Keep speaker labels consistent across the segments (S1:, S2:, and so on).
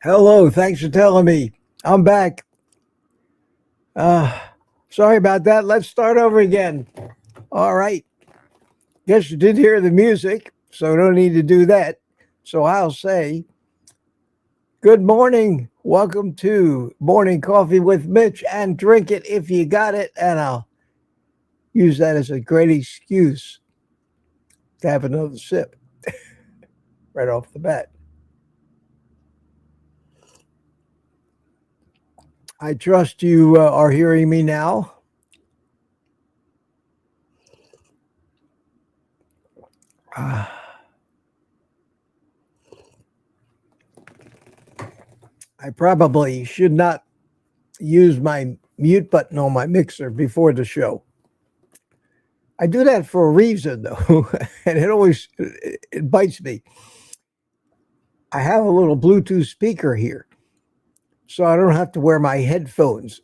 S1: Hello, thanks for telling me. I'm back. Sorry about that. Let's start over again. All right. Guess you did hear the music, so don't need to do that. So I'll say, good morning. Welcome to Morning Coffee with Mitch, and drink it if you got it. And I'll use that as a great excuse to have another sip right off the bat. I trust you are hearing me now. I probably should not use my mute button on my mixer before the show. I do that for a reason, though, and it bites me. I have a little Bluetooth speaker here, so I don't have to wear my headphones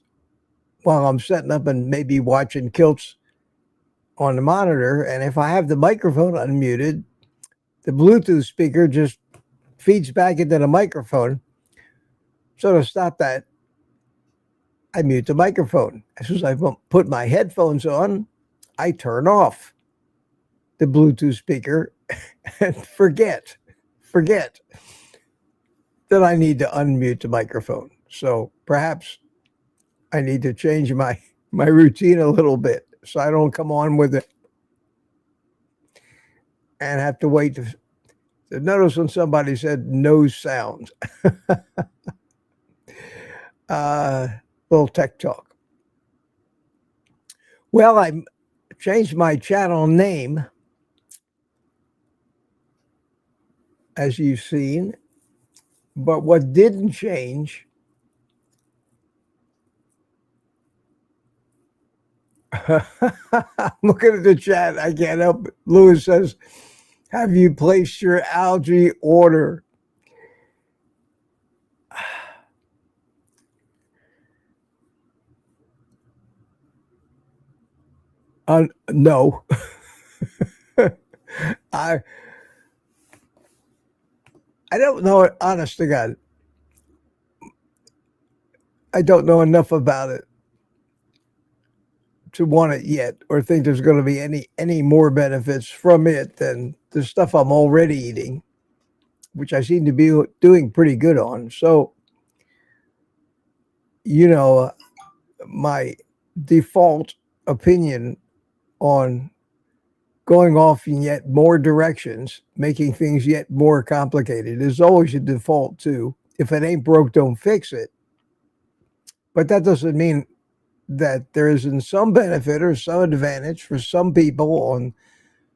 S1: while I'm setting up and maybe watching Kilts on the monitor. And if I have the microphone unmuted, the Bluetooth speaker just feeds back into the microphone. So to stop that, I mute the microphone. As soon as I put my headphones on, I turn off the Bluetooth speaker and forget that I need to unmute the microphone. So perhaps I need to change my routine a little bit so I don't come on with it and have to wait to notice when somebody said no sound. Little tech talk. Well, I changed my channel name, as you've seen, but what didn't change I'm looking at the chat. I can't help it. Lewis says, have you placed your algae order? No. I don't know it, honest to God. I don't know enough about it to want it yet, or think there's going to be any more benefits from it than the stuff I'm already eating, which I seem to be doing pretty good on. So, you know, my default opinion on going off in yet more directions, making things yet more complicated, is always a default too. If it ain't broke, don't fix it. But that doesn't mean that there isn't some benefit or some advantage for some people on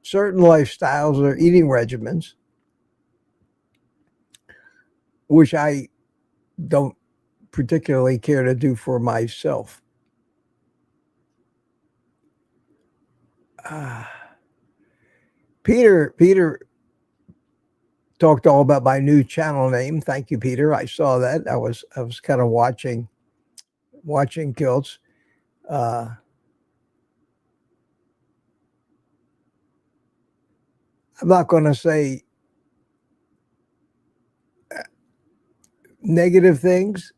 S1: certain lifestyles or eating regimens. which I don't particularly care to do for myself. Peter talked all about my new channel name. Thank you, Peter. I saw that. I was kind of watching kilts. I'm not going to say negative things.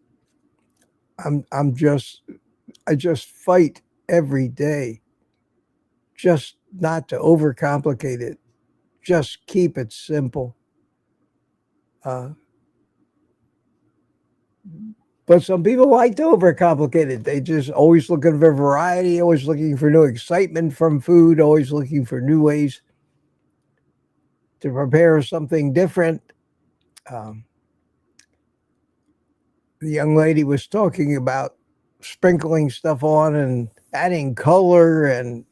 S1: I just fight every day just not to overcomplicate it. Just keep it simple. But some people like to overcomplicate it. They just always looking for variety, always looking for new excitement from food, always looking for new ways to prepare something different. The young lady was talking about sprinkling stuff on and adding color, and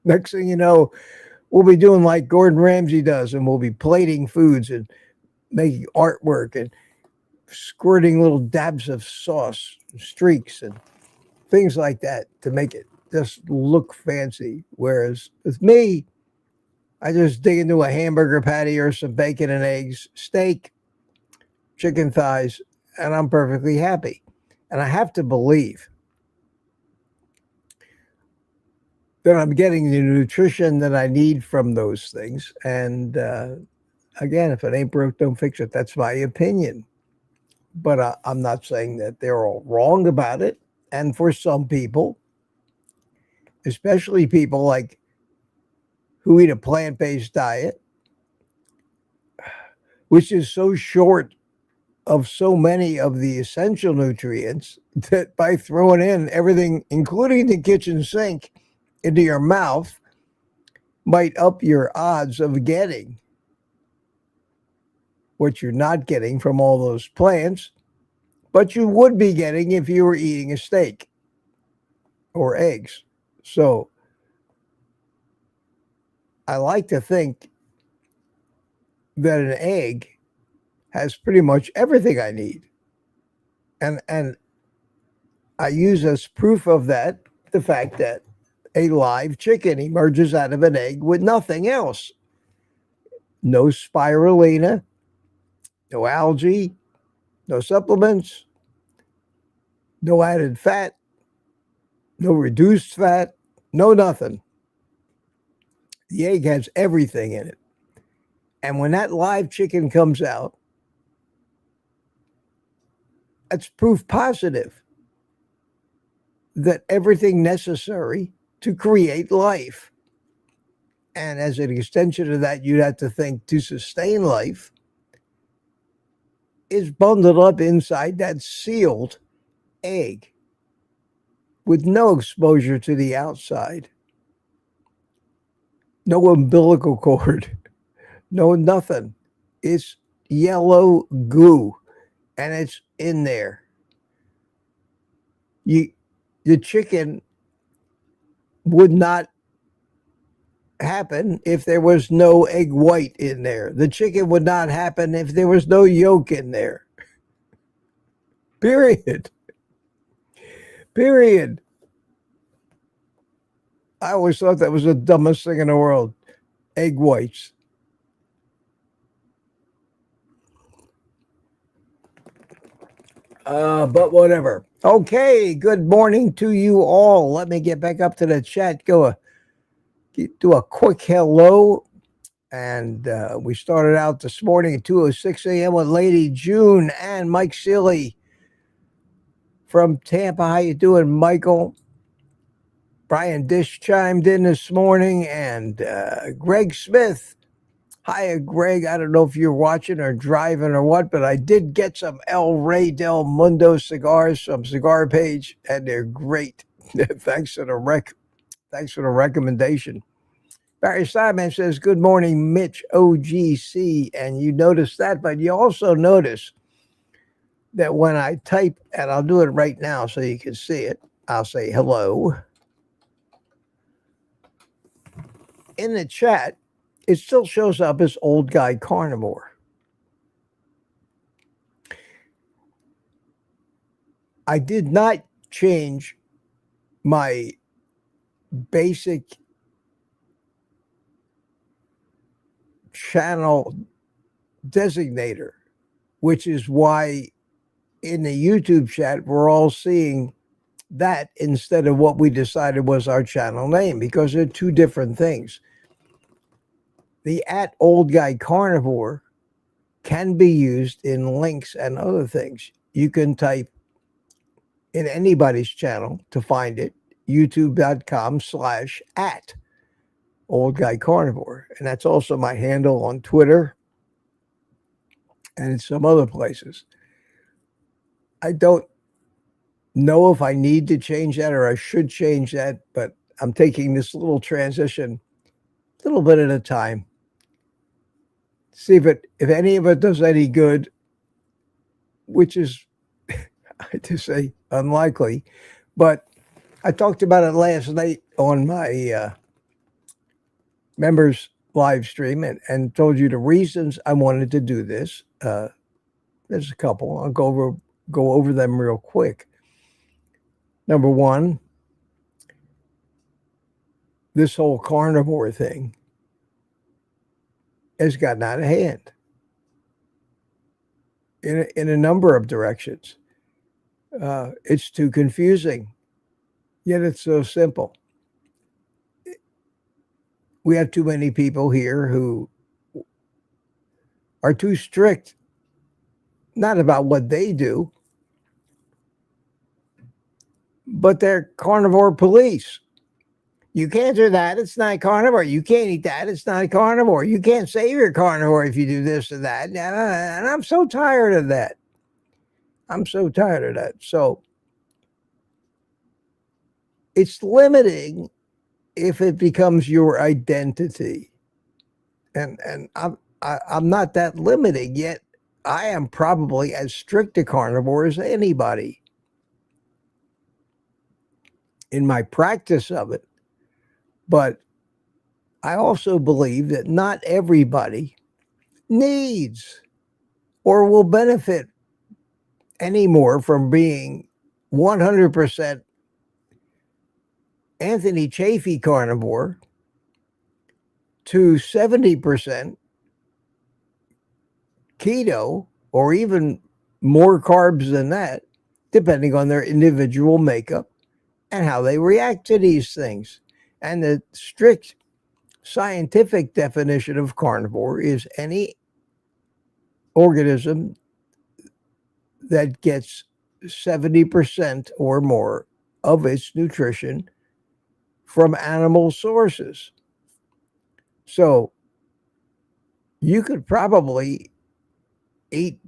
S1: next thing you know, we'll be doing like Gordon Ramsay does, and we'll be plating foods and making artwork and squirting little dabs of sauce, streaks, and things like that to make it just look fancy. Whereas with me, I just dig into a hamburger patty or some bacon and eggs, steak, chicken thighs, and I'm perfectly happy. And I have to believe that I'm getting the nutrition that I need from those things. And again, if it ain't broke, don't fix it. That's my opinion. But I'm not saying that they're all wrong about it. And for some people, especially people like who eat a plant-based diet, which is so short of so many of the essential nutrients, that by throwing in everything, including the kitchen sink, into your mouth, might up your odds of getting what you're not getting from all those plants, but you would be getting if you were eating a steak or eggs. So I like to think that an egg has pretty much everything I need. And I use as proof of that the fact that a live chicken emerges out of an egg with nothing else. No spirulina, no algae, no supplements, no added fat, no reduced fat, no nothing. The egg has everything in it. And when that live chicken comes out, that's proof positive that everything necessary to create life. And as an extension of that, you'd have to think to sustain life is bundled up inside that sealed egg with no exposure to the outside, no umbilical cord, no nothing. It's yellow goo, and it's in there. The chicken would not happen if there was no egg white in there. The chicken would not happen if there was no yolk in there. Period. Period. I always thought that was the dumbest thing in the world. Egg whites. But whatever. Okay, good morning to you all. Let me get back up to the chat. Do a quick hello. And we started out this morning at 2:06 a.m. with Lady June and Mike Seeley from Tampa. How you doing, Michael? Brian Dish chimed in this morning, and Greg Smith. Hiya, Greg. I don't know if you're watching or driving or what, but I did get some El Rey del Mundo cigars from Cigar Page, and they're great. Thanks for the recommendation. Barry Simon says, good morning, Mitch OGC. And you notice that, but you also notice that when I type, and I'll do it right now so you can see it, I'll say hello. In the chat, it still shows up as Old Guy Carnivore. I did not change my basic channel designator, which is why in the YouTube chat we're all seeing that instead of what we decided was our channel name, because they're two different things. The @OldGuyCarnivore can be used in links and other things. You can type in anybody's channel to find it, youtube.com/@OldGuyCarnivore. And that's also my handle on Twitter and in some other places. I don't know if I need to change that or I should change that, but I'm taking this little transition a little bit at a time. See if any of it does any good, which is, to say, unlikely. But I talked about it last night on my members live stream and told you the reasons I wanted to do this. There's a couple. I'll go over them real quick. Number one, this whole carnivore thing has gotten out of hand in a number of directions. It's too confusing, yet it's so simple. We have too many people here who are too strict, not about what they do, but they're carnivore police. You can't do that. It's not carnivore. You can't eat that. It's not carnivore. You can't say you're carnivore if you do this or that. And I'm so tired of that. I'm so tired of that. So it's limiting if it becomes your identity. And I'm not that limiting, yet I am probably as strict a carnivore as anybody in my practice of it. But I also believe that not everybody needs or will benefit anymore from being 100% Anthony Chafee carnivore to 70% keto, or even more carbs than that, depending on their individual makeup and how they react to these things. And the strict scientific definition of carnivore is any organism that gets 70% or more of its nutrition from animal sources. So you could probably eat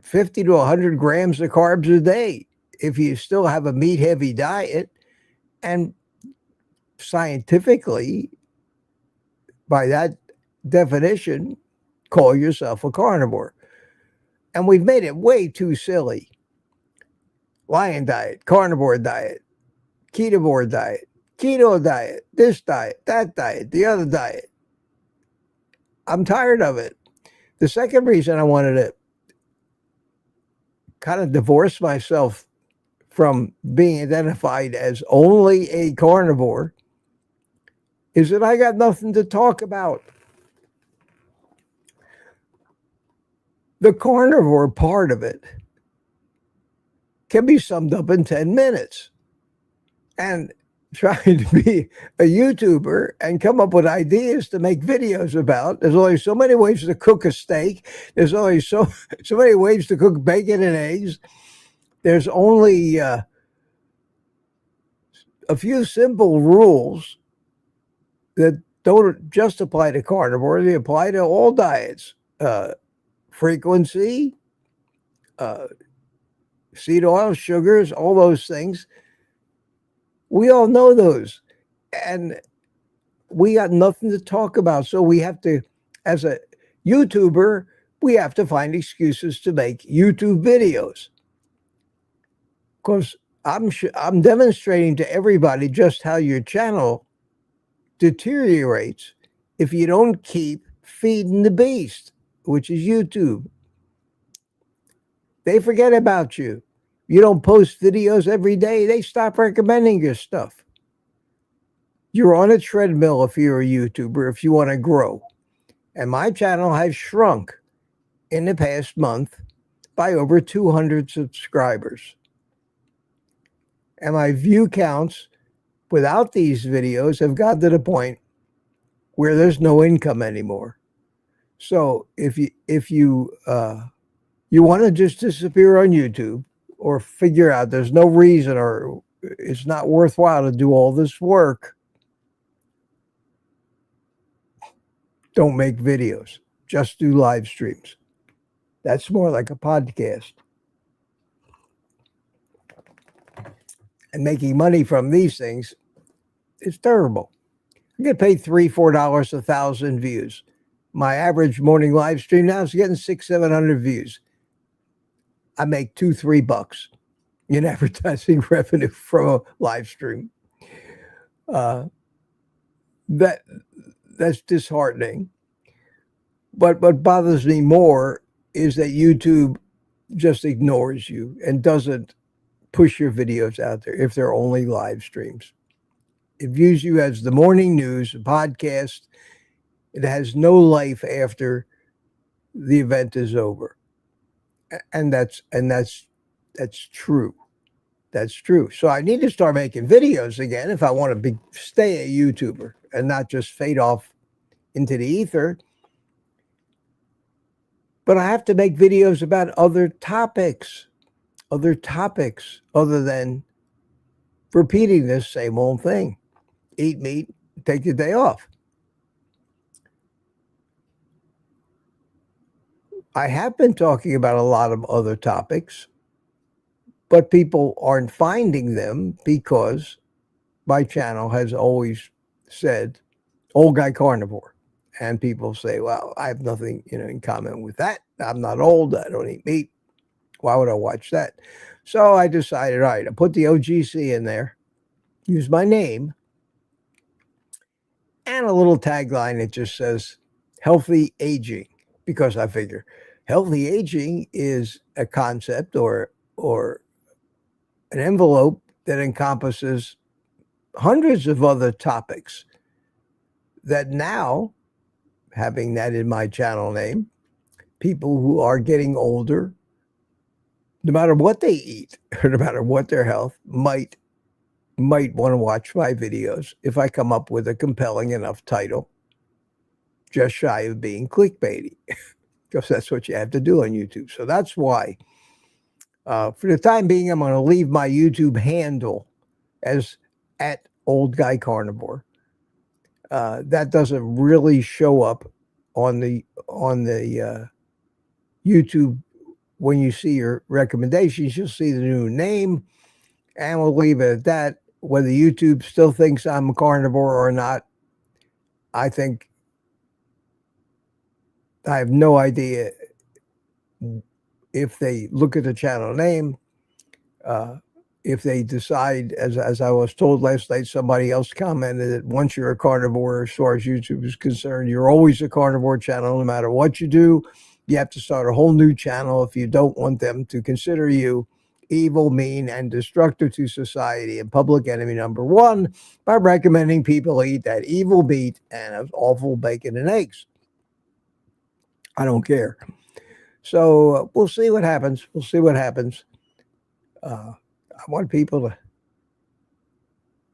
S1: 50 to 100 grams of carbs a day if you still have a meat-heavy diet, and scientifically, by that definition, call yourself a carnivore. And we've made it way too silly. Lion diet, carnivore diet, ketovore diet, keto diet, this diet, that diet, the other diet. I'm tired of it. The second reason I wanted to kind of divorce myself from being identified as only a carnivore is that I got nothing to talk about. The carnivore part of it can be summed up in 10 minutes. And trying to be a YouTuber and come up with ideas to make videos about, there's only so many ways to cook a steak. There's only so many ways to cook bacon and eggs. There's only a few simple rules that don't just apply to carnivore. They apply to all diets. Frequency, seed oil, sugars, all those things. We all know those. And we got nothing to talk about. So we have to, as a YouTuber, we have to find excuses to make YouTube videos. Because I'm demonstrating to everybody just how your channel deteriorates if you don't keep feeding the beast, which is YouTube. They forget about you. You don't post videos every day, they stop recommending your stuff. You're on a treadmill if you're a YouTuber, if you want to grow. And my channel has shrunk in the past month by over 200 subscribers. And my view counts without these videos have gotten to the point where there's no income anymore. So if you want to just disappear on YouTube, or figure out there's no reason or it's not worthwhile to do all this work, don't make videos. Just do live streams. That's more like a podcast. And making money from these things is terrible. I get paid $3, $4 a thousand views. My average morning live stream now is getting 600-700 views. I make $2-3 in advertising revenue from a live stream. That's disheartening. But what bothers me more is that YouTube just ignores you and doesn't push your videos out there if they're only live streams. It views you as the morning news, a podcast. It has no life after the event is over. And that's true. That's true. So I need to start making videos again if I want to stay a YouTuber and not just fade off into the ether. But I have to make videos about other topics other than repeating this same old thing. Eat meat, take the day off. I have been talking about a lot of other topics, but people aren't finding them because my channel has always said Old Guy Carnivore. And people say, well, I have nothing in common with that. I'm not old. I don't eat meat. Why would I watch that? So I decided, all right, I put the OGC in there, use my name, and a little tagline that just says healthy aging, because I figure healthy aging is a concept or an envelope that encompasses hundreds of other topics that now, having that in my channel name, people who are getting older, no matter what they eat or no matter what their health, might want to watch my videos if I come up with a compelling enough title, just shy of being clickbaity, because that's what you have to do on YouTube. So that's why, for the time being, I'm going to leave my YouTube handle as @OldGuyCarnivore. That doesn't really show up on the YouTube. When you see your recommendations, you'll see the new name, and we'll leave it at that. Whether YouTube still thinks I'm a carnivore or not, I think I have no idea if they look at the channel name, if they decide, as I was told last night, somebody else commented that once you're a carnivore, as far as YouTube is concerned, you're always a carnivore channel, no matter what you do. You have to start a whole new channel if you don't want them to consider you evil, mean, and destructive to society and public enemy number one by recommending people eat that evil meat and awful bacon and eggs. I don't care. So we'll see what happens. We'll see what happens. I want people to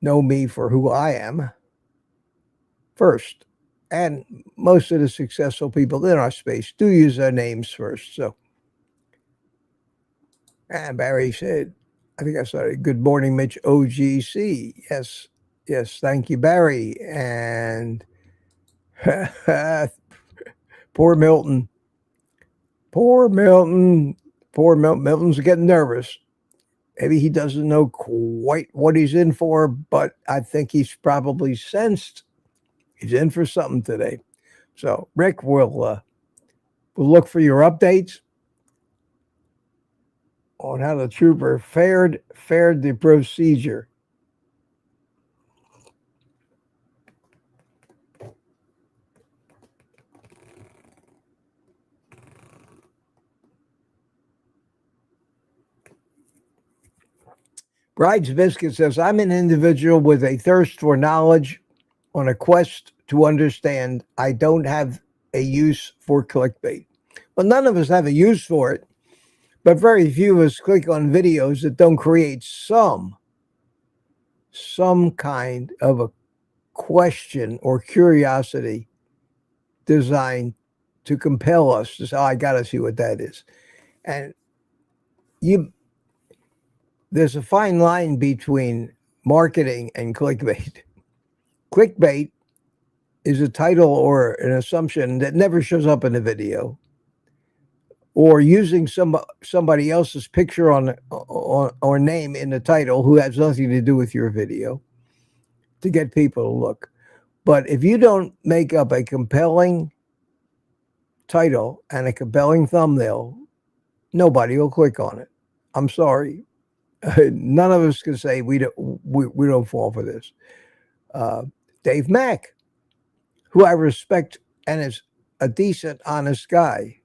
S1: know me for who I am first. And most of the successful people in our space do use their names first. So, and Barry said, I think I started, good morning, Mitch, OGC. Yes, thank you, Barry. And poor Milton. Milton's getting nervous. Maybe he doesn't know quite what he's in for, but I think he's probably sensed he's in for something today. So, Rick, we'll look for your updates on how the trooper fared the procedure. Bride's Biscuit says, I'm an individual with a thirst for knowledge on a quest to understand. I don't have a use for clickbait. Well, none of us have a use for it, but very few of us click on videos that don't create some kind of a question or curiosity designed to compel us to say, oh, I got to see what that is. And there's a fine line between marketing and clickbait. Clickbait is a title or an assumption that never shows up in the video, or using somebody else's picture or name in the title who has nothing to do with your video to get people to look. But if you don't make up a compelling title and a compelling thumbnail, nobody will click on it. I'm sorry. None of us can say we don't fall for this. Dave Mack, who I respect and is a decent, honest guy.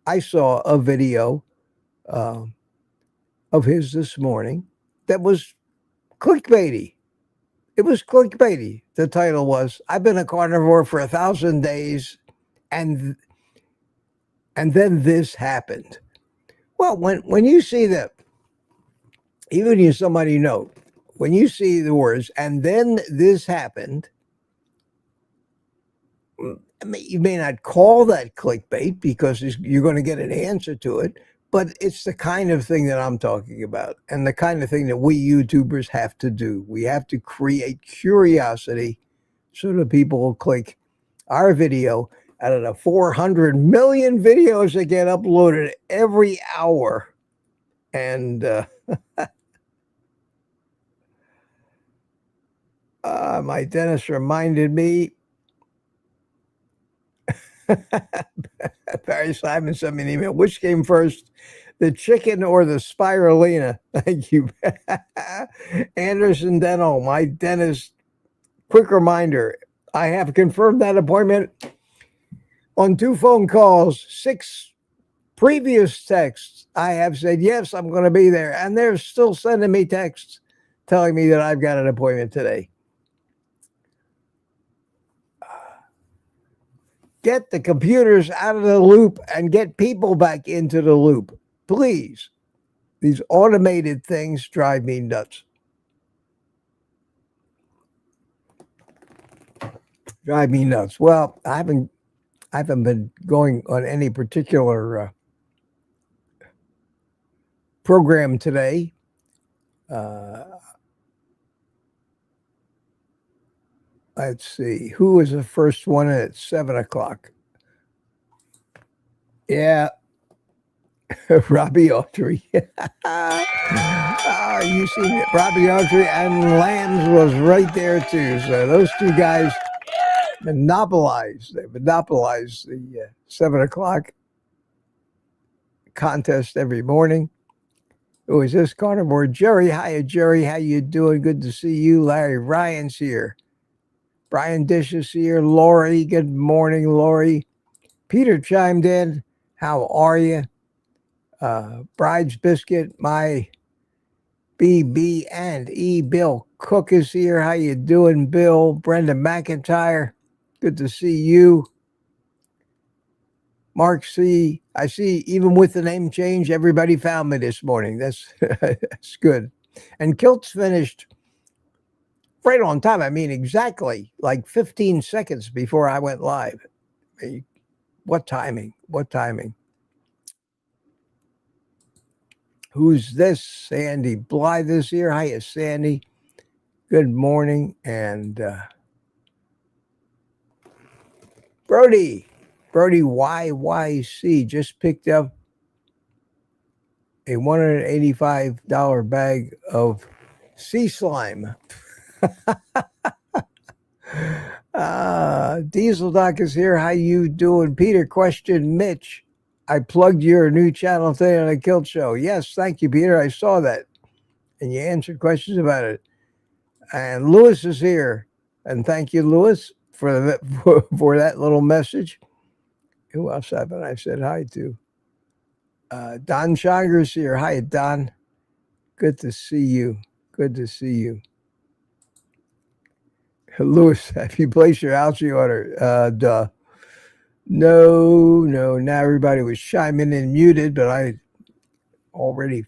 S1: I saw a video of his this morning that was clickbaity. It was clickbaity. The title was, I've been a carnivore for 1,000 days and then this happened. Well, when you see that, even if somebody you know, when you see the words, and then this happened, I mean, you may not call that clickbait because you're going to get an answer to it, but it's the kind of thing that I'm talking about and the kind of thing that we YouTubers have to do. We have to create curiosity so that people will click our video out of the 400 million videos that get uploaded every hour. And my dentist reminded me, Barry Simon sent me an email. Which came first, the chicken or the spirulina? Thank you. Anderson Dental, my dentist. Quick reminder, I have confirmed that appointment on 2 phone calls, 6 previous texts. I have said, yes, I'm going to be there. And they're still sending me texts telling me that I've got an appointment today. Get the computers out of the loop and get people back into the loop. Please. These automated things drive me nuts. Drive me nuts. Well, I haven't been going on any particular program today. Let's see. Who was the first one at 7 o'clock? Yeah. Robbie Autry. You see Robbie Autry and Lambs was right there too. So those two guys monopolized. They monopolized the 7 o'clock contest every morning. Who is this carnivore? Jerry. Hiya, Jerry. How you doing? Good to see you. Larry Ryan's here. Brian Dish is here. Lori, good morning, Lori. Peter chimed in. How are you? Bride's Biscuit, my BB and E. Bill Cook is here. How you doing, Bill? Brenda McIntyre, good to see you. Mark C. I see even with the name change, everybody found me this morning. That's that's good. And Kilt's finished right on time. I mean, exactly like 15 seconds before I went live. What timing? What timing? Who's this? Sandy Blythe is here. Hiya, Sandy. Good morning. And Brody YYC just picked up a $185 bag of sea slime. Diesel Doc is here. How you doing? Peter questioned Mitch. I plugged your new channel today on the Kilt Show. Yes, thank you, Peter. I saw that. And you answered questions about it. And Lewis is here. And thank you, Lewis, for that little message. Who else haven't I said hi to? Don Chager's here. Hi, Don. Good to see you. Good to see you. Lewis, have you placed your algae order? Duh. No, no. Now everybody was chiming in muted, but I already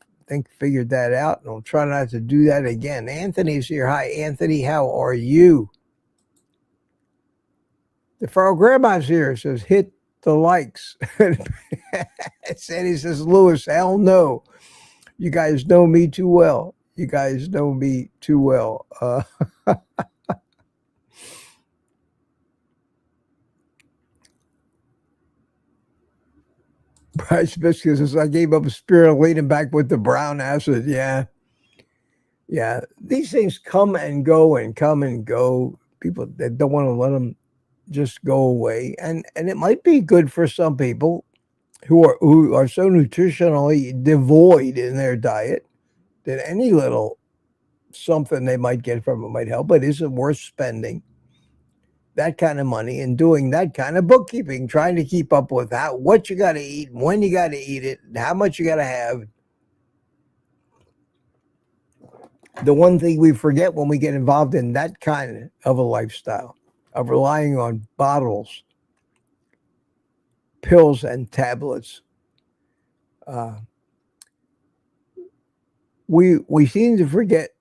S1: figured that out, and I'll try not to do that again. Anthony's here. Hi, Anthony. How are you? The Faro Grandma's here. Says hit the likes. Sandy says, Lewis, hell no. You guys know me too well. You guys know me too well. Bryce Biscuit says, I gave up spirulina back with the brown acid. Yeah. Yeah. These things come and go and come and go. People that don't want to let them just go away. And it might be good for some people who are so nutritionally devoid in their diet that any little something they might get from it might help, but is it worth spending that kind of money and doing that kind of bookkeeping, trying to keep up with what you got to eat, when you got to eat it, how much you got to have? The one thing we forget when we get involved in that kind of a lifestyle of relying on bottles, pills, and tablets, we seem to forget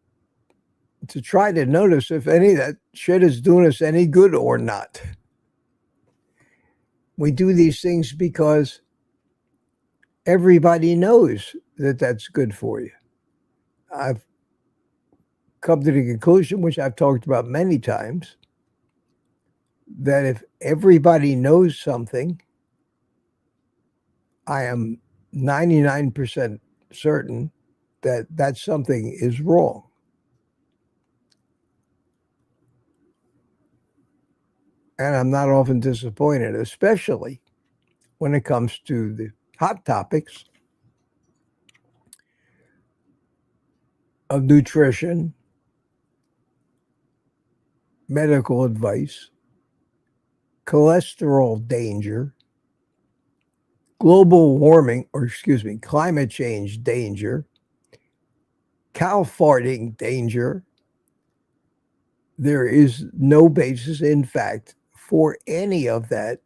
S1: to try to notice if any of that shit is doing us any good or not. We do these things because everybody knows that that's good for you. I've come to the conclusion, which I've talked about many times, that if everybody knows something, I am 99% certain that that something is wrong. And I'm not often disappointed, especially when it comes to the hot topics of nutrition, medical advice, cholesterol danger, global warming, climate change danger, cow farting danger. There is no basis in fact for any of that,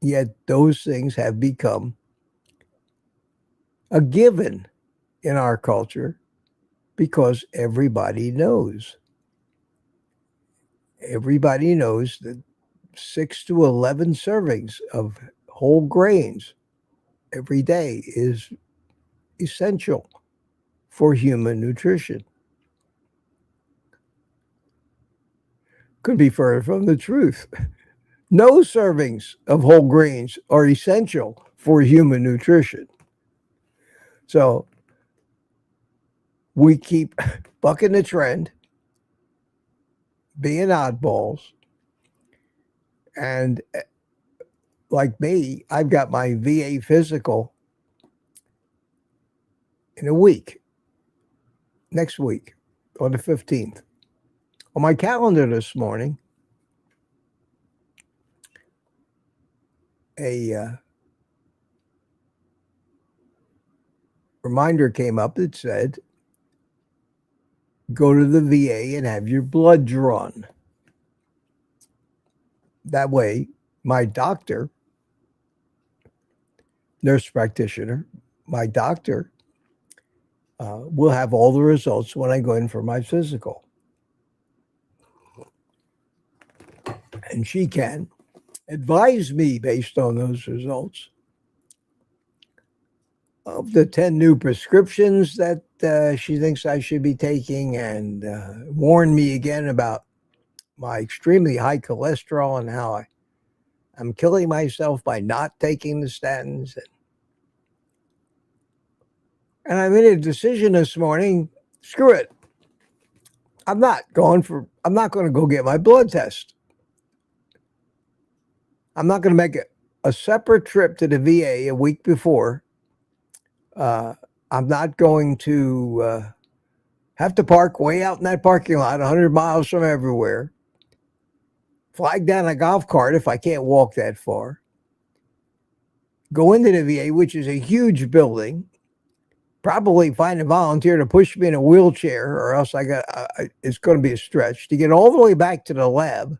S1: yet those things have become a given in our culture because everybody knows. Everybody knows that 6 to 11 servings of whole grains every day is essential for human nutrition. Could be further from the truth. No servings of whole grains are essential for human nutrition. So we keep bucking the trend, being oddballs. And like me, I've got my VA physical in a week, next week, on the 15th. On my calendar this morning, a reminder came up that said, go to the VA and have your blood drawn. That way, my doctor, nurse practitioner, my doctor will have all the results when I go in for my physical. And she can advise me based on those results of the 10 new prescriptions that she thinks I should be taking, and warn me again about my extremely high cholesterol and how I'm killing myself by not taking the statins. And I made a decision this morning, screw it. I'm not going to go get my blood test. I'm not going to make a separate trip to the VA a week before. I'm not going to have to park way out in that parking lot, 100 miles from everywhere, flag down a golf cart if I can't walk that far, go into the VA, which is a huge building, probably find a volunteer to push me in a wheelchair, or else it's going to be a stretch to get all the way back to the lab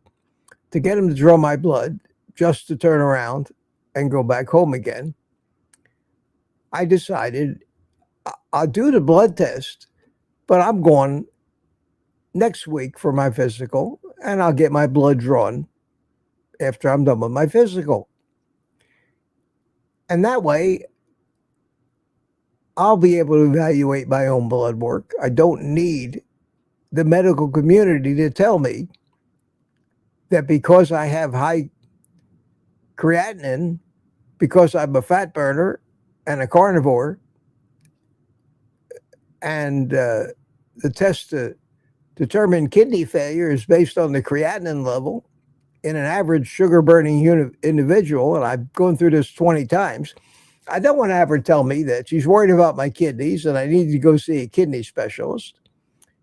S1: to get him to draw my blood just to turn around and go back home again. I decided I'll do the blood test, but I'm going next week for my physical, and I'll get my blood drawn after I'm done with my physical. And that way, I'll be able to evaluate my own blood work. I don't need the medical community to tell me that because I have high creatinine, because I'm a fat burner and a carnivore, and the test to determine kidney failure is based on the creatinine level in an average sugar-burning individual, and I've gone through this 20 times, I don't want to have her tell me that she's worried about my kidneys and I need to go see a kidney specialist.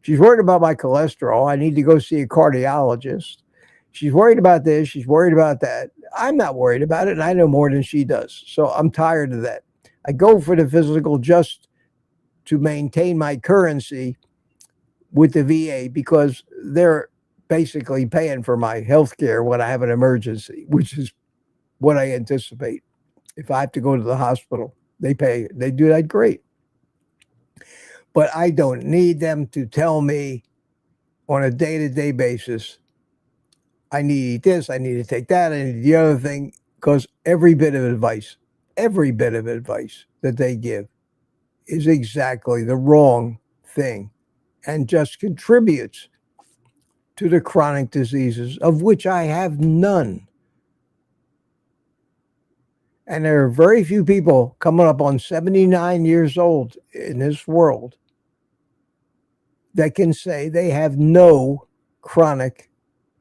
S1: She's worried about my cholesterol. I need to go see a cardiologist. She's worried about this. She's worried about that. I'm not worried about it, and I know more than she does. So I'm tired of that. I go for the physical just to maintain my currency with the VA because they're basically paying for my health care when I have an emergency, which is what I anticipate. If I have to go to the hospital, they pay. They do that great. But I don't need them to tell me on a day-to-day basis, I need to eat this, I need to take that, I need the other thing, because every bit of advice that they give is exactly the wrong thing and just contributes to the chronic diseases, of which I have none. And there are very few people coming up on 79 years old in this world that can say they have no chronic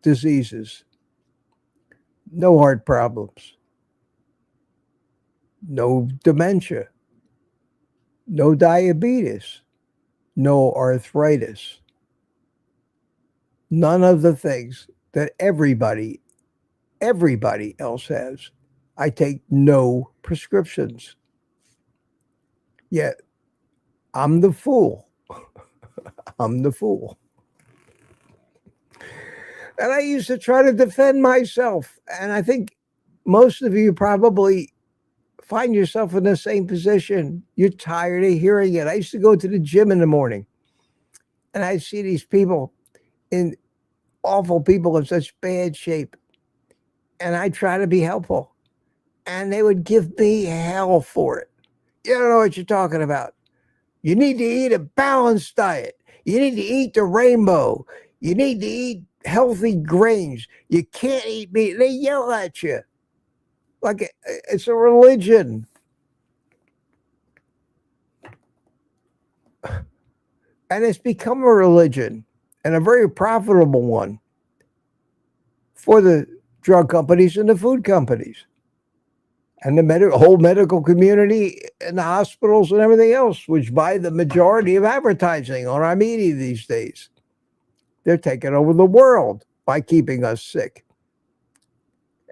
S1: diseases, no heart problems, no dementia, no diabetes, no arthritis, none of the things that everybody else has. I take no prescriptions. Yet I'm the fool. I'm the fool. And I used to try to defend myself. And I think most of you probably find yourself in the same position. You're tired of hearing it. I used to go to the gym in the morning and I'd see these people awful people in such bad shape. And I try to be helpful. And they would give me hell for it. You don't know what you're talking about. You need to eat a balanced diet. You need to eat the rainbow. You need to eat healthy grains. You can't eat meat. They yell at you like it's a religion. And it's become a religion, and a very profitable one for the drug companies and the food companies and the whole medical community and the hospitals and everything else, which buy the majority of advertising on our media these days. They're taking over the world by keeping us sick.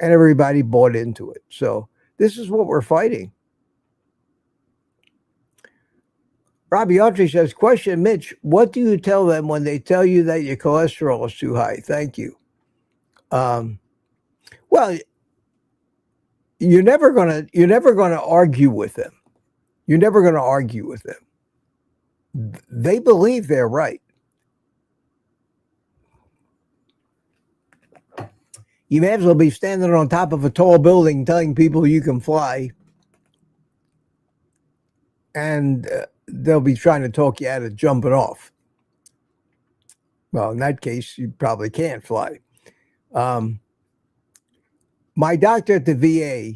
S1: And everybody bought into it. So this is what we're fighting. Robbie Autry says, question, Mitch, what do you tell them when they tell you that your cholesterol is too high? Thank you. Well, you're never gonna argue with them. You're never gonna argue with them. They believe they're right. You may as well be standing on top of a tall building telling people you can fly, and they'll be trying to talk you out of jumping off. Well, in that case, you probably can't fly. My doctor at the VA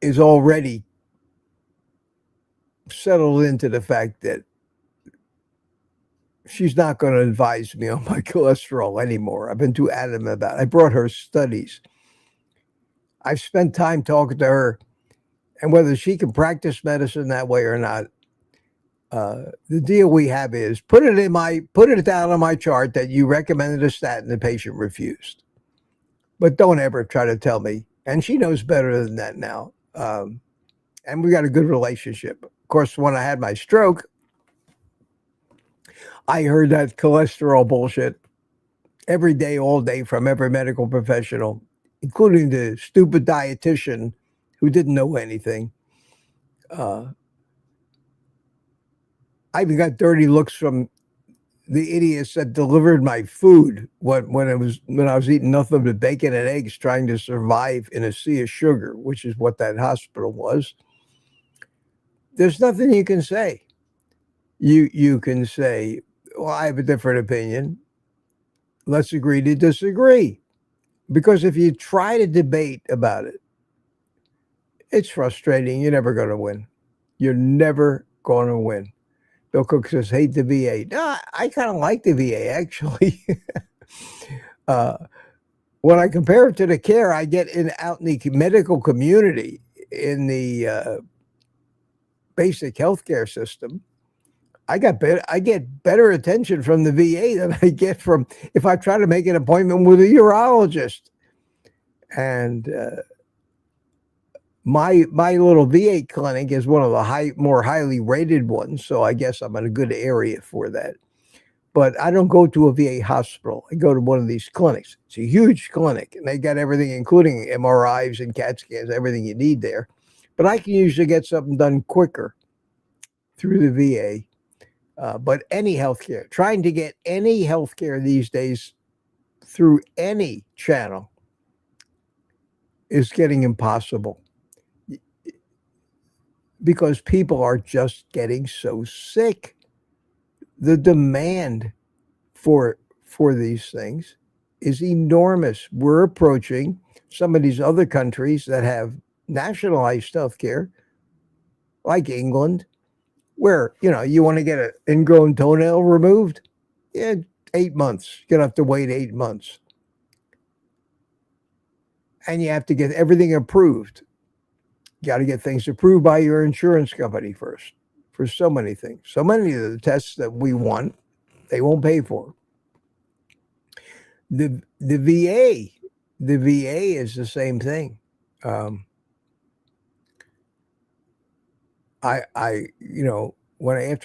S1: is already settled into the fact that she's not going to advise me on my cholesterol anymore. I've been too adamant about it. I brought her studies. I've spent time talking to her, and whether she can practice medicine that way or not, the deal we have is put it down on my chart that you recommended a statin, the patient refused. But don't ever try to tell me, and she knows better than that now, and we got a good relationship. Of course, when I had my stroke, I heard that cholesterol bullshit every day, all day from every medical professional, including the stupid dietitian who didn't know anything. I even got dirty looks from the idiots that delivered my food when I was eating nothing but bacon and eggs, trying to survive in a sea of sugar, which is what that hospital was. There's nothing you can say. You can say, well, I have a different opinion. Let's agree to disagree. Because if you try to debate about it, it's frustrating. You're never going to win. You're never going to win. Bill Cook says, hate the VA. No, I kind of like the VA, actually. When I compare it to the care I get out in the medical community, in the basic healthcare system, I get better attention from the VA than I get from if I try to make an appointment with a urologist. And my little VA clinic is one of the more highly rated ones, so I guess I'm in a good area for that. But I don't go to a VA hospital. I go to one of these clinics. It's a huge clinic, and they got everything, including MRIs and CAT scans, everything you need there. But I can usually get something done quicker through the VA. But any healthcare, trying to get any healthcare these days through any channel is getting impossible, because people are just getting so sick. The demand for these things is enormous. We're approaching some of these other countries that have nationalized healthcare, like England, where, you want to get an ingrown toenail removed? Yeah, 8 months. You're going to have to wait 8 months. And you have to get everything approved. You got to get things approved by your insurance company first for so many things. So many of the tests that we want, they won't pay for. The VA is the same thing. After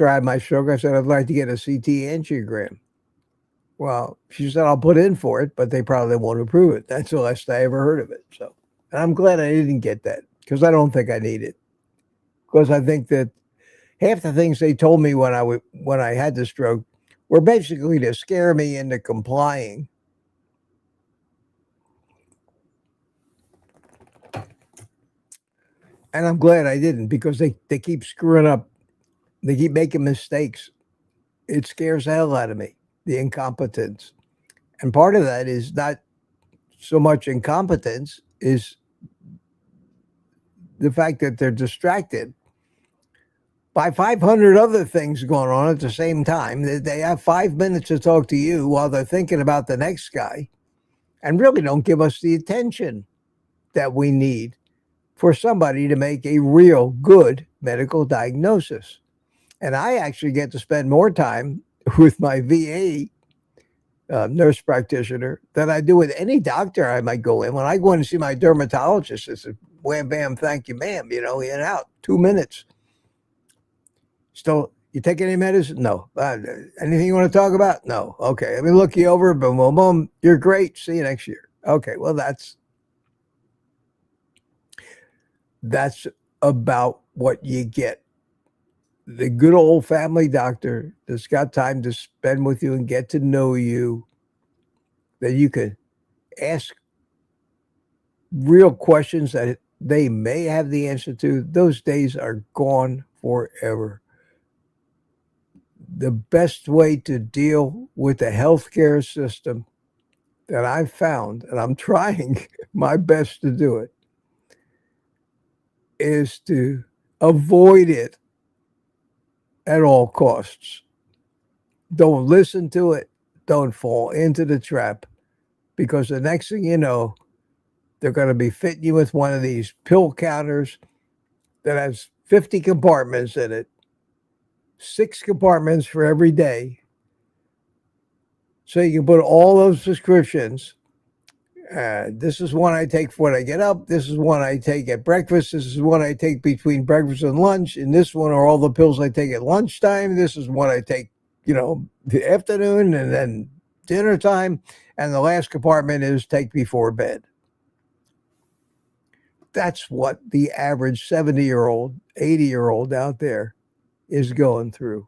S1: I had my stroke, I said, I'd like to get a CT angiogram. Well, she said, I'll put in for it, but they probably won't approve it. That's the last I ever heard of it. So, and I'm glad I didn't get that, because I don't think I need it. Because I think that half the things they told me when I had the stroke were basically to scare me into complying. And I'm glad I didn't, because they keep screwing up. They keep making mistakes. It scares the hell out of me, the incompetence. And part of that is not so much incompetence, is the fact that they're distracted by 500 other things going on at the same time. They have 5 minutes to talk to you while they're thinking about the next guy, and really don't give us the attention that we need for somebody to make a real good medical diagnosis. And I actually get to spend more time with my VA nurse practitioner than I do with any doctor I might go in. When I go in to see my dermatologist, it's a wham, bam, thank you, ma'am, in and out, 2 minutes. Still, you take any medicine? No. Anything you want to talk about? No. Okay, let me look you over. Boom, boom, boom. You're great. See you next year. Okay, well, that's about what you get. The good old family doctor that's got time to spend with you and get to know you, that you can ask real questions that they may have the answer to. Those days are gone forever. The best way to deal with the healthcare system that I've found, and I'm trying my best to do it, is to avoid it at all costs. Don't listen to it. Don't fall into the trap, because the next thing you know, they're going to be fitting you with one of these pill counters that has 50 compartments in it, 6 compartments for every day. So you can put all those prescriptions This is one I take when I get up. This is one I take at breakfast. This is one I take between breakfast and lunch. And this one are all the pills I take at lunchtime. This is one I take, the afternoon and then dinner time. And the last compartment is take before bed. That's what the average 70-year-old, 80-year-old out there is going through.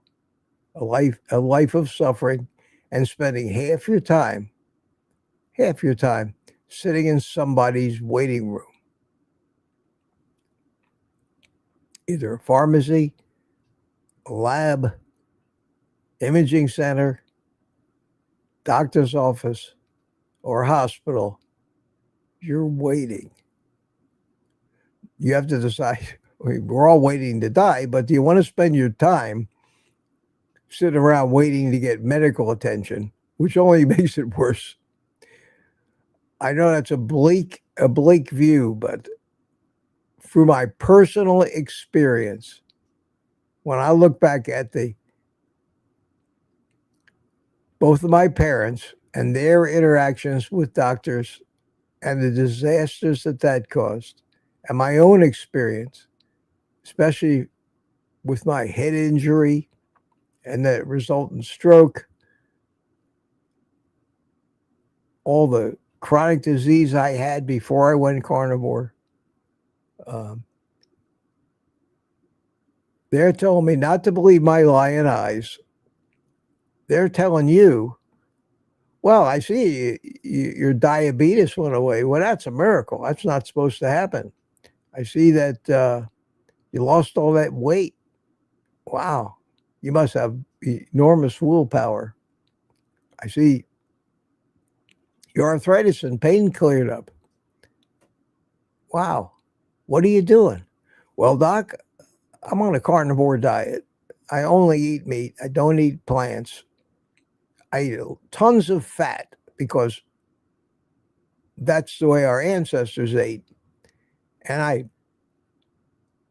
S1: A life of suffering and spending half your time sitting in somebody's waiting room. Either a pharmacy, a lab, imaging center, doctor's office, or hospital. You're waiting. You have to decide, we're all waiting to die, but do you want to spend your time sitting around waiting to get medical attention, which only makes it worse? I know that's a bleak view, but through my personal experience, when I look back at both of my parents and their interactions with doctors and the disasters that caused, and my own experience, especially with my head injury and the resultant stroke, all the chronic disease I had before I went carnivore, they're telling me not to believe my lying eyes. They're telling you, well, I see your diabetes went away. Well, that's a miracle. That's not supposed to happen. I see that you lost all that weight. Wow. You must have enormous willpower. I see your arthritis and pain cleared up. Wow. What are you doing? Well, Doc, I'm on a carnivore diet. I only eat meat. I don't eat plants. I eat tons of fat because that's the way our ancestors ate. And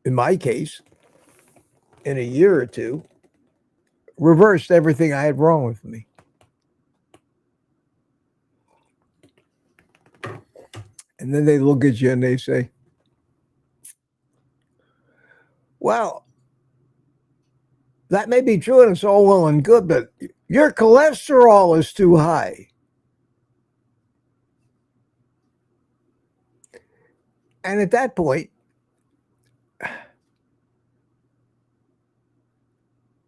S1: in my case, in a year or two, reversed everything I had wrong with me. And then they look at you and they say, well, that may be true and it's all well and good, but your cholesterol is too high. And at that point,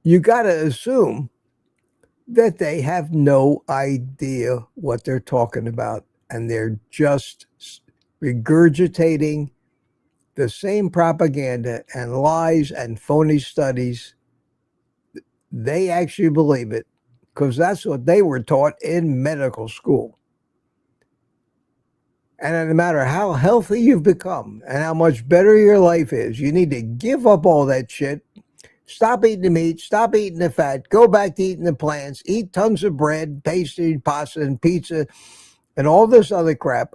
S1: you got to assume that they have no idea what they're talking about. And they're just regurgitating the same propaganda and lies and phony studies. They actually believe it because that's what they were taught in medical school. And no matter how healthy you've become and how much better your life is, you need to give up all that shit. Stop eating the meat, stop eating the fat, go back to eating the plants, eat tons of bread, pastry, pasta, and pizza, and all this other crap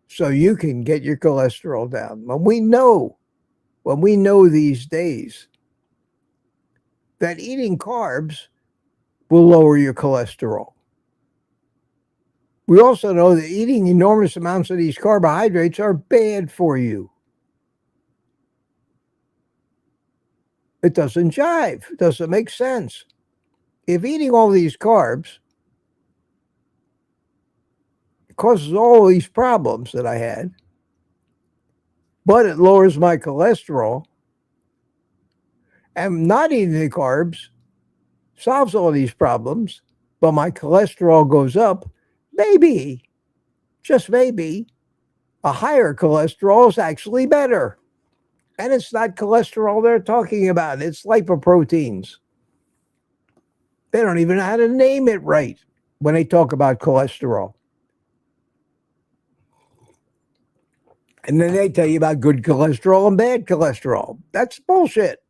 S1: so you can get your cholesterol down. When we know these days that eating carbs will lower your cholesterol. We also know that eating enormous amounts of these carbohydrates are bad for you. It doesn't jive. It doesn't make sense. If eating all these carbs causes all these problems that I had, but it lowers my cholesterol, and not eating the carbs solves all these problems, but my cholesterol goes up, maybe, just maybe, a higher cholesterol is actually better. And it's not cholesterol they're talking about. It's lipoproteins. They don't even know how to name it right when they talk about cholesterol. And then they tell you about good cholesterol and bad cholesterol. That's bullshit.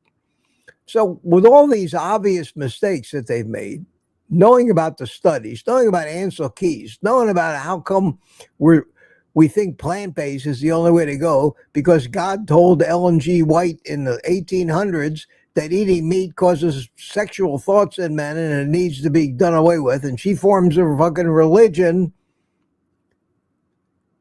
S1: So with all these obvious mistakes that they've made, knowing about the studies, knowing about Ansel Keys, knowing about how come we think plant-based is the only way to go because God told Ellen G. White in the 1800s that eating meat causes sexual thoughts in men and it needs to be done away with. And she forms a fucking religion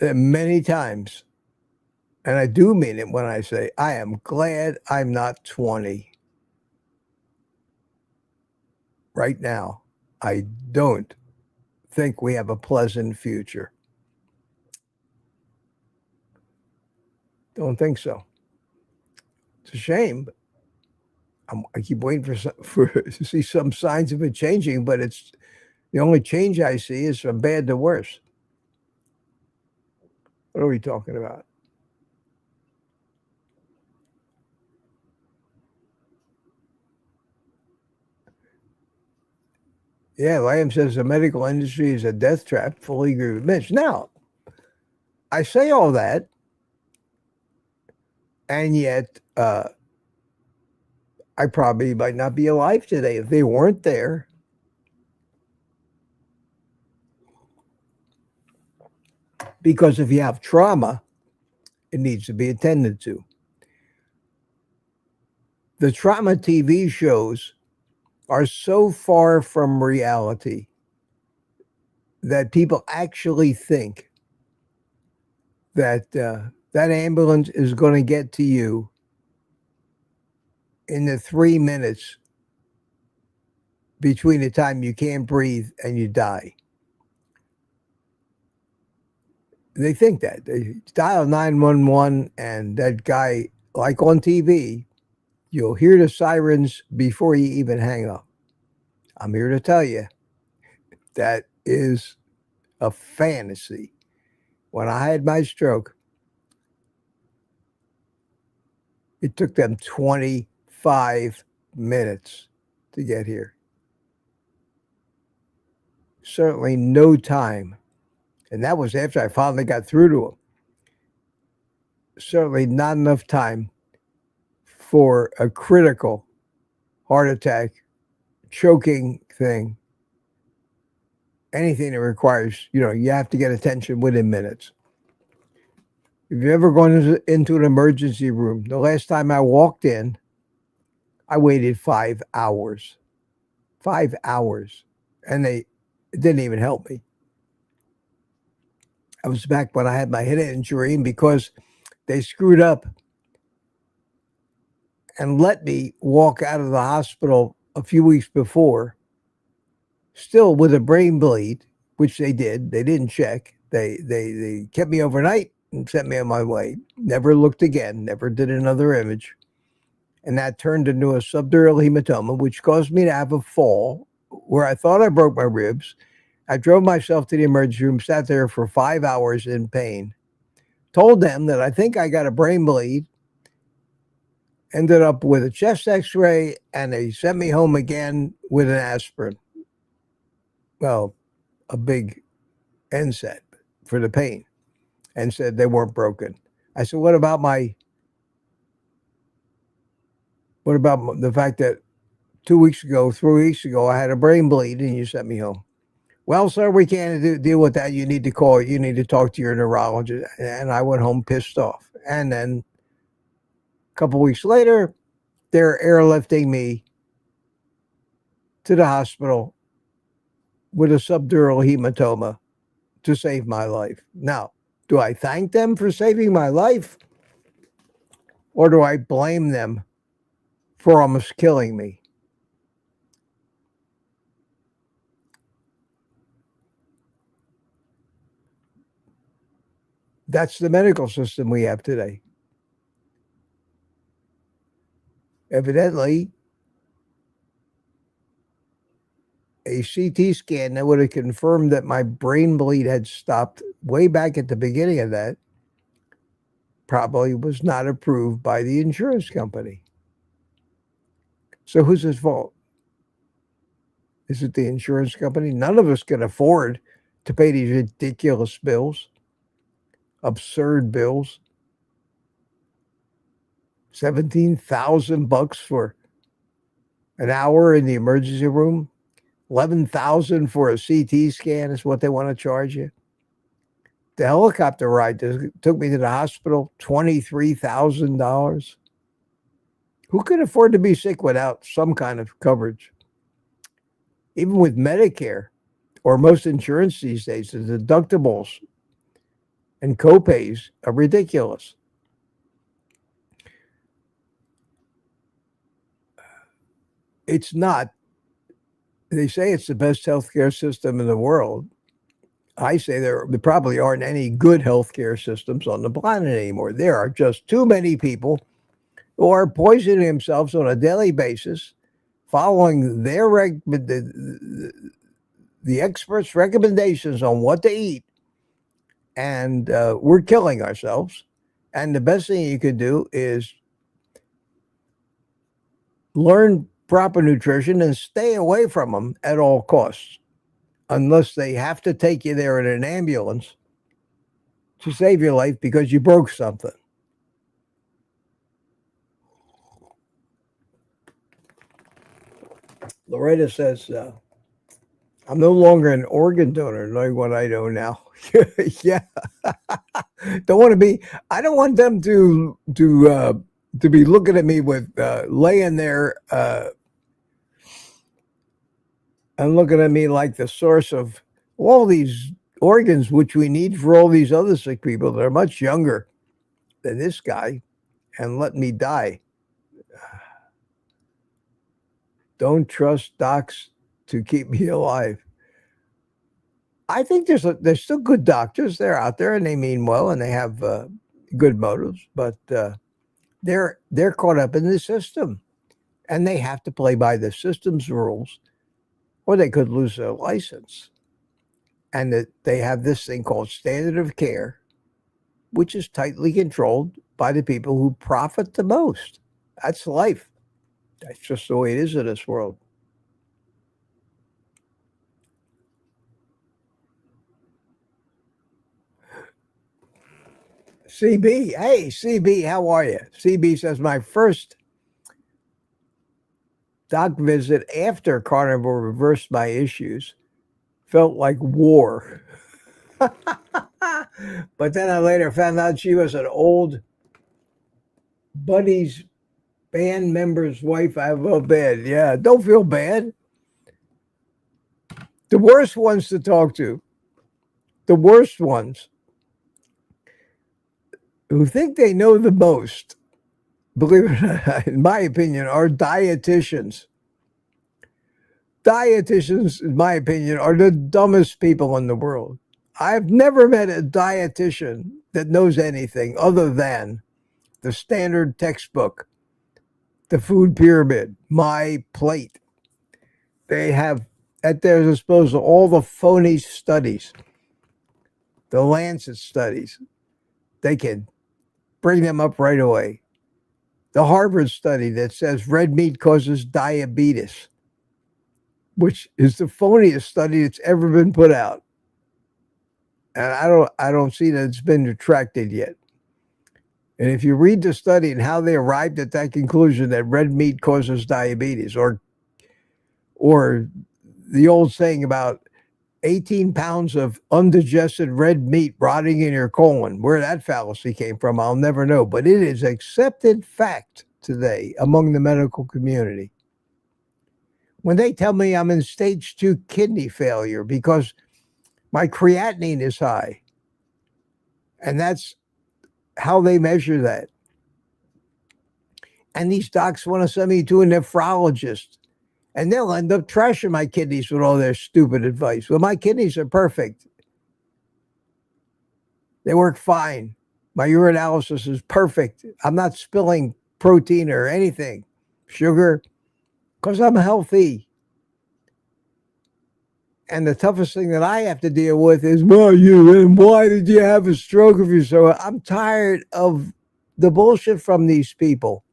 S1: many times, and I do mean it when I say, I am glad I'm not 20 right now. I don't think we have a pleasant future. Don't think so. It's a shame. I keep waiting to see some signs of it changing, but it's the only change I see is from bad to worse. What are we talking about? Yeah, Lamb says the medical industry is a death trap. Fully agree with Mitch. Now, I say all that, and yet I probably might not be alive today if they weren't there. Because if you have trauma, it needs to be attended to. The trauma TV shows are so far from reality that people actually think that that ambulance is going to get to you in the 3 minutes between the time you can't breathe and you die. They think that. They dial 911 and that guy, like on TV, you'll hear the sirens before you even hang up. I'm here to tell you that is a fantasy. When I had my stroke, it took them 25 minutes to get here. Certainly no time. And that was after I finally got through to them. Certainly not enough time for a critical heart attack, choking thing, anything that requires, you have to get attention within minutes. If you've ever gone into an emergency room, the last time I walked in, I waited 5 hours. 5 hours. And it didn't even help me. I was back when I had my head injury, and because they screwed up and let me walk out of the hospital a few weeks before, still with a brain bleed, which they did. They didn't check. They kept me overnight and sent me on my way. Never looked again, never did another image. And that turned into a subdural hematoma, which caused me to have a fall where I thought I broke my ribs. I drove myself to the emergency room, sat there for 5 hours in pain, told them that I think I got a brain bleed, ended up with a chest x-ray, and they sent me home again with an aspirin. Well, a big NSAID for the pain, and said they weren't broken. I said, what about the fact that 3 weeks ago, I had a brain bleed and you sent me home? Well, sir, we can't deal with that. You need to talk to your neurologist. And I went home pissed off. And then a couple weeks later, they're airlifting me to the hospital with a subdural hematoma to save my life. Now, do I thank them for saving my life? Or do I blame them for almost killing me? That's the medical system we have today. Evidently, a CT scan that would have confirmed that my brain bleed had stopped way back at the beginning of that probably was not approved by the insurance company. So who's at fault? Is it the insurance company? None of us can afford to pay these ridiculous bills, absurd bills. $17,000 for an hour in the emergency room. $11,000 for a CT scan is what they want to charge you. The helicopter ride took me to the hospital, $23,000. Who can afford to be sick without some kind of coverage? Even with Medicare or most insurance these days, the deductibles and copays are ridiculous. It's not. They say it's the best healthcare system in the world. I say there probably aren't any good healthcare systems on the planet anymore. There are just too many people who are poisoning themselves on a daily basis, following the experts' recommendations on what to eat, and we're killing ourselves. And the best thing you could do is learn proper nutrition and stay away from them at all costs, unless they have to take you there in an ambulance to save your life because you broke something. Loretta says, I'm no longer an organ donor, knowing what I know now. Yeah. Don't want to be, I don't want them to be looking at me with laying there and looking at me like the source of all these organs, which we need for all these other sick people that are much younger than this guy, and let me die. Don't trust docs to keep me alive. I think there's still good doctors. They're out there and they mean well and they have good motives, but they're caught up in the system and they have to play by the system's rules, or they could lose their license. And that they have this thing called standard of care, which is tightly controlled by the people who profit the most. That's life. That's just the way it is in this world. CB, hey, CB, how are you? CB says, my first doc visit after carnivore reversed my issues felt like war. But then I later found out she was an old buddy's band member's wife. I felt bad. Yeah, don't feel bad. The worst ones to talk to, the worst ones who think they know the most, believe it or not, in my opinion, are dietitians. Dietitians, in my opinion, are the dumbest people in the world. I've never met a dietitian that knows anything other than the standard textbook, the food pyramid, my plate. They have at their disposal all the phony studies, the Lancet studies. They can bring them up right away. The Harvard study that says red meat causes diabetes, which is the phoniest study that's ever been put out. And I don't see that it's been retracted yet. And if you read the study and how they arrived at that conclusion that red meat causes diabetes, or the old saying about 18 pounds of undigested red meat rotting in your colon, where that fallacy came from, I'll never know. But it is accepted fact today among the medical community. When they tell me I'm in stage 2 kidney failure because my creatinine is high, and that's how they measure that. And these docs want to send me to a nephrologist, and they'll end up trashing my kidneys with all their stupid advice. Well, my kidneys are perfect. They work fine. My urinalysis is perfect. I'm not spilling protein or anything, sugar, because I'm healthy. And the toughest thing that I have to deal with is, well, and why did you have a stroke if you're so? I'm tired of the bullshit from these people.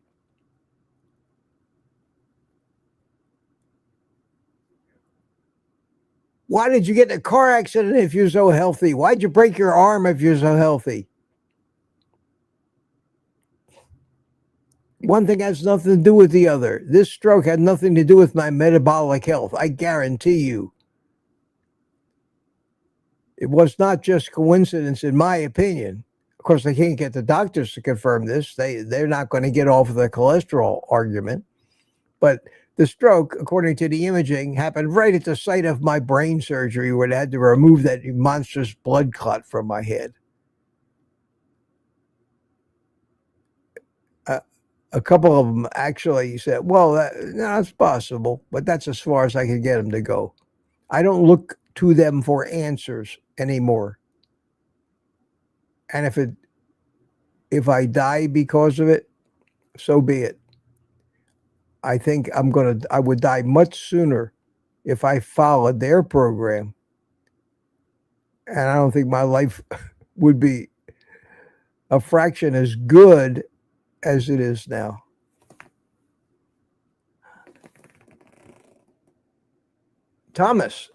S1: Why did you get in a car accident if you're so healthy? Why'd you break your arm if you're so healthy? One thing has nothing to do with the other. This stroke had nothing to do with my metabolic health. I guarantee you. It was not just coincidence, in my opinion. Of course, they can't get the doctors to confirm this. They're not going to get off of the cholesterol argument. But the stroke, according to the imaging, happened right at the site of my brain surgery, where they had to remove that monstrous blood clot from my head. a couple of them actually said, well, no, it's possible, but that's as far as I could get them to go. I don't look to them for answers anymore. And if I die because of it, so be it. I think I would die much sooner if I followed their program. And I don't think my life would be a fraction as good as it is now. Thomas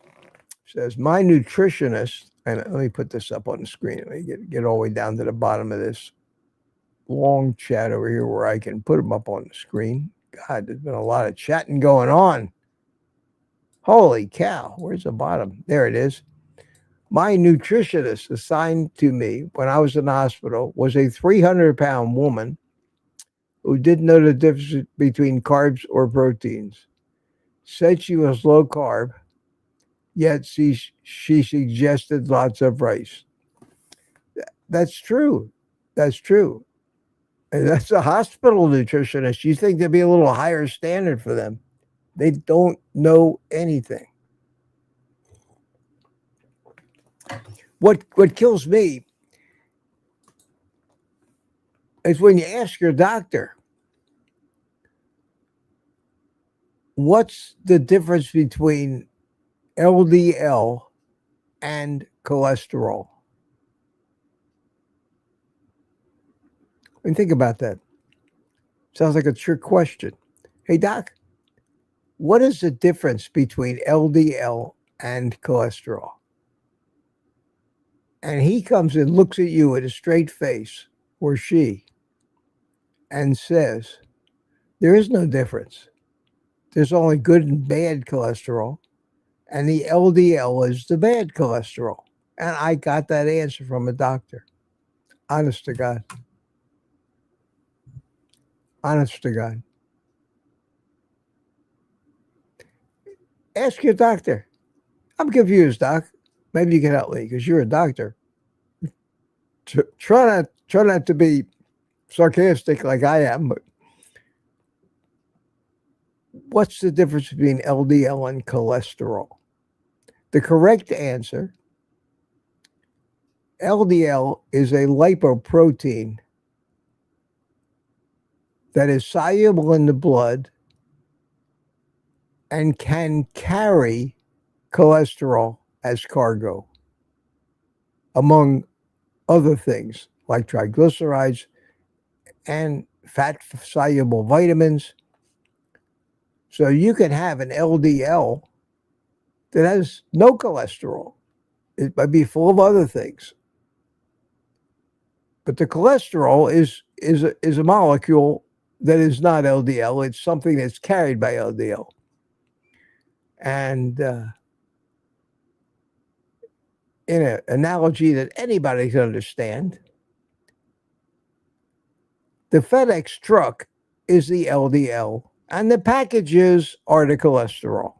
S1: says, my nutritionist, and let me put this up on the screen. Let me get all the way down to the bottom of this long chat over here where I can put them up on the screen. God, there's been a lot of chatting going on. Holy cow, where's the bottom? There it is. My nutritionist assigned to me when I was in the hospital was a 300-pound woman who didn't know the difference between carbs or proteins. Said she was low carb, yet she suggested lots of rice. That's true. That's true. And that's a hospital nutritionist. You think there'd be a little higher standard for them. They don't know anything. What kills me is when you ask your doctor, what's the difference between LDL and cholesterol? And think about that. Sounds like a trick question. Hey, doc, what is the difference between LDL and cholesterol? And he comes and looks at you with a straight face, or she, and says, there is no difference. There's only good and bad cholesterol, and the LDL is the bad cholesterol. And I got that answer from a doctor. Honest to God. Honest to God. Ask your doctor. I'm confused, doc. Maybe you can help me because you're a doctor. Try not to be sarcastic like I am, but what's the difference between LDL and cholesterol? The correct answer, LDL is a lipoprotein that is soluble in the blood and can carry cholesterol as cargo, among other things like triglycerides and fat-soluble vitamins. So you can have an LDL that has no cholesterol. It might be full of other things. But the cholesterol is a molecule that is not LDL. It's something that's carried by LDL. And in an analogy that anybody can understand, the FedEx truck is the LDL and the packages are the cholesterol.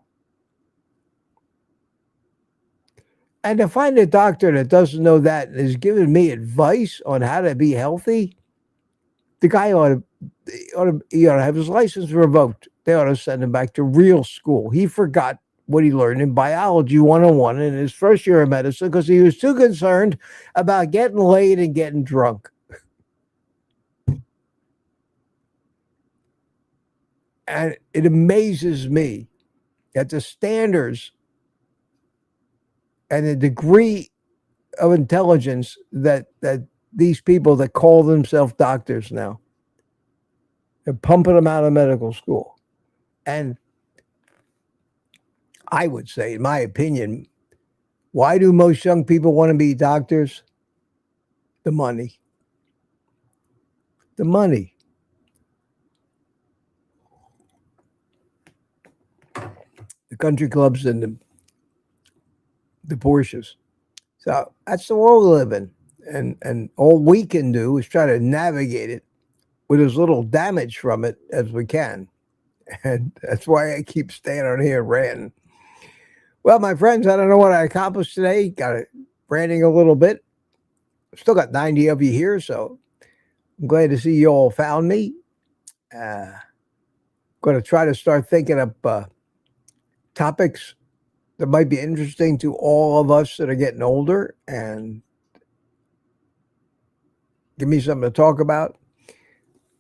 S1: And to find a doctor that doesn't know that and is giving me advice on how to be healthy, the guy ought to have his license revoked. They ought to send him back to real school. He forgot what he learned in biology 101 in his first year of medicine because he was too concerned about getting laid and getting drunk. And it amazes me that the standards and the degree of intelligence that these people that call themselves doctors now, they're pumping them out of medical school. And I would say, in my opinion, why do most young people want to be doctors? The money. The money. The country clubs and the Porsches. So that's the world we live in. And all we can do is try to navigate it with as little damage from it as we can. And that's why I keep staying on here ranting. Well, my friends, I don't know what I accomplished today. Got it ranting a little bit. Still got 90 of you here, so I'm glad to see you all found me. Going to try to start thinking up topics that might be interesting to all of us that are getting older and give me something to talk about.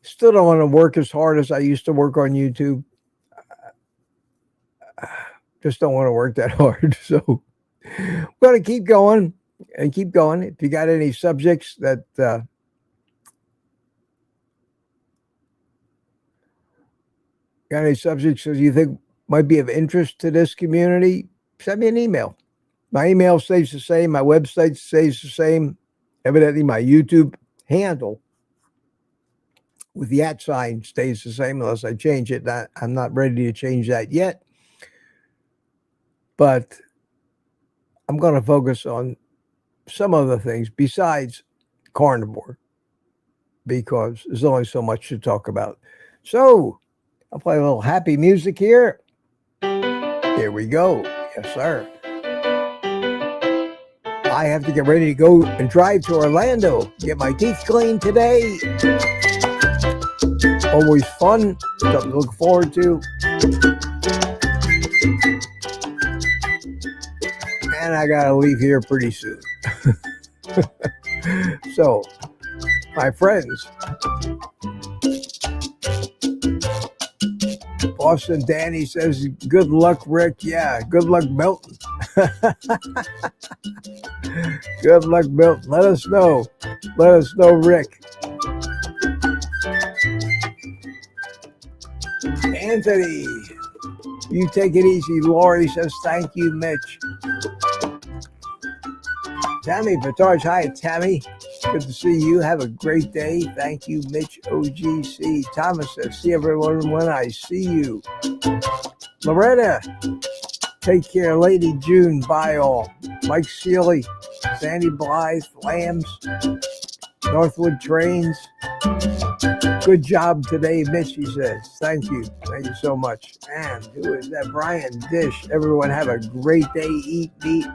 S1: Still don't want to work as hard as I used to work on YouTube. Just don't want to work that hard. So I'm going to keep going and keep going. If you got any subjects that you think might be of interest to this community, send me an email. My email stays the same. My website stays the same. Evidently, my YouTube handle with the @ stays the same unless I change it. I'm not ready to change that yet. But I'm going to focus on some other things besides carnivore because there's only so much to talk about. So I'll play a little happy music here. Here we go. Yes, sir. I have to get ready to go and drive to Orlando. Get my teeth cleaned today. Always fun. Something to look forward to. And I got to leave here pretty soon. So, my friends, Boston Danny says, good luck, Rick. Yeah, good luck, Milton. Good luck, Milton. Let us know. Let us know, Rick. Anthony, you take it easy. Lori says, thank you, Mitch. Tammy Batarge, hi, Tammy. Good to see you. Have a great day. Thank you, Mitch OGC. Thomas says, see everyone when I see you. Loretta, take care. Lady June, bye all. Mike Sealy, Sandy Blythe, Lambs, Northwood Trains. Good job today, Mitch, he says. Thank you. Thank you so much. And who is that? Brian Dish. Everyone have a great day. Eat meat.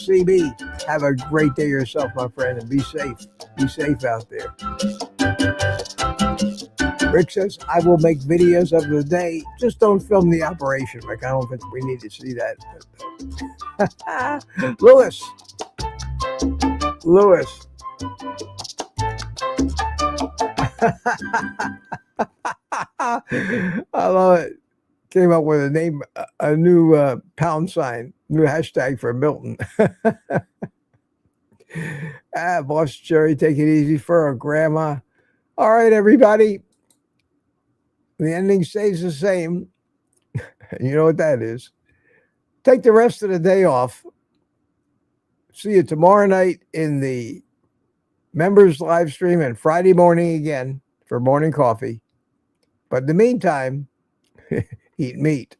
S1: CB, have a great day yourself, my friend, and be safe. Be safe out there. Rick says, I will make videos of the day. Just don't film the operation, Rick. I don't think we need to see that. Lewis. I love it. Came up with a name, a new pound sign, new hashtag for Milton. Boss Jerry, take it easy for our grandma. All right, everybody. The ending stays the same. You know what that is. Take the rest of the day off. See you tomorrow night in the members live stream and Friday morning again for morning coffee. But in the meantime, eat meat.